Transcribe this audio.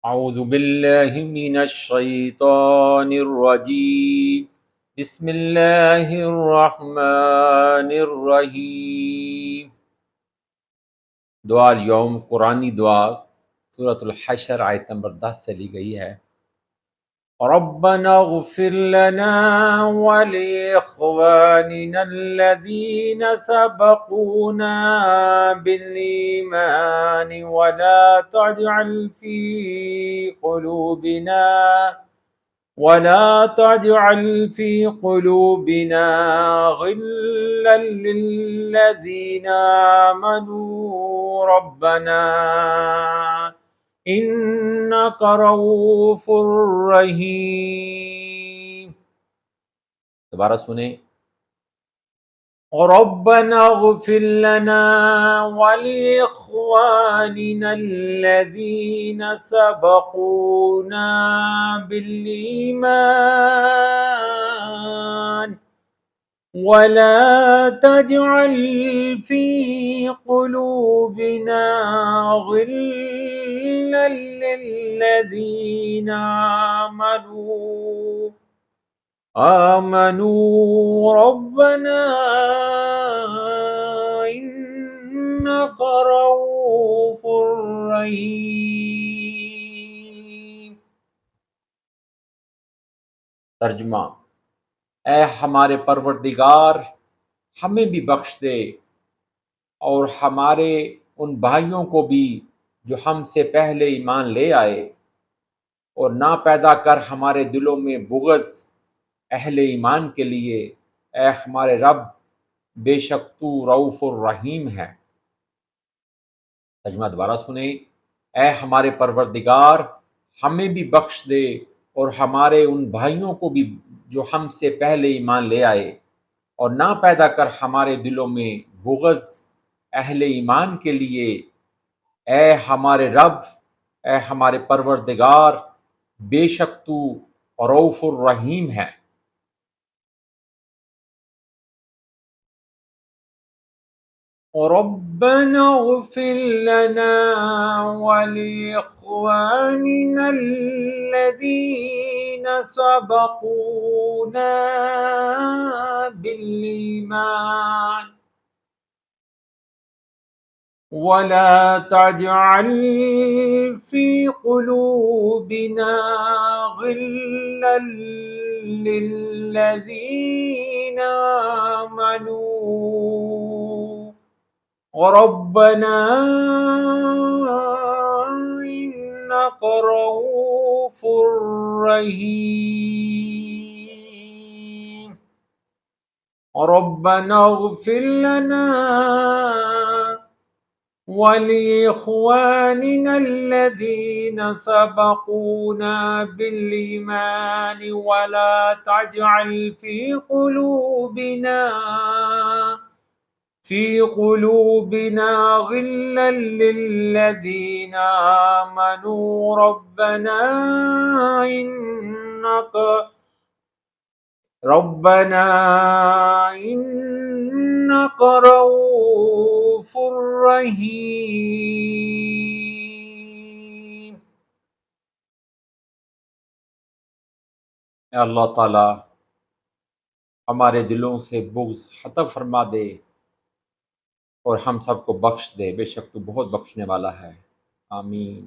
अऊज़ु बिल्लाहि मिनश शैतानिर रजीम। बिस्मिल्लाहिर रहमानिर रहीम। दुआ यौम कुरानी दुआ सूरतुल हशर आयत नंबर 10 से ली गई है। रब्बना इग़फ़िर लना व लिइख़वानिना अल्लज़ीना सबक़ूना बिल ईमान व ला तजअल फ़ी क़ुलूबिना ग़िल्लन लिल्लज़ीना आमनू रब्बना इन्नका रऊफ़ुर रहीम। दोबारा सुने। रब्बना इग़फ़िर लना व लिइख़वानिना अल्लज़ीना सबक़ूना बिल ईमान वला तजअल फ़ी क़ुलूबिना ग़िल्लन लिल्लज़ीना आमनू रब्बना इन्नका रऊफ़ुर रहीम। तर्जुमा। ऐ हमारे परवरदिगार, हमें भी बख्श दे और हमारे उन भाइयों को भी जो हमसे पहले ईमान ले आए, और ना पैदा कर हमारे दिलों में बुग़्ज़ अहले ईमान के लिए। ऐ हमारे रब, बेशक तू रऊफ़ुर रहीम है। तर्जुमा दोबारा सुने। ऐ हमारे परवरदिगार, हमें भी बख्श दे और हमारे उन भाइयों को भी जो हमसे पहले ईमान ले आए, और ना पैदा कर हमारे दिलों में बुग़्ज़ अहले ईमान के लिए। ऐ हमारे रब, ऐ हमारे परवरदिगार, बेशक तू रऊफ़ुर रहीम है। रब्बना इग़फ़िर लना व लिइख़वानिना अल्लज़ीना सबक़ूना बिल ईमान वला तजअल फ़ी क़ुलूबिना ग़िल्लन लिल्लज़ीना आमनू रब्बना इन्नका रऊफ़ुर रहीम। रब्बना इग़फ़िर लना व लिइख़वानिना अल्लज़ीना सबक़ूना बिल ईमान वला तजअल फ़ी क़ुलूबिना ग़िल्लन लिल्लज़ीना आमनू रब्बना इन्नका रऊफ़ुर रहीम। अल्लाह ताला हमारे दिलों से बुग़्ज़ ख़त्म फरमा दे और हम सबको बख्श दे। बेशक तू बहुत बख्शने वाला है। आमीन।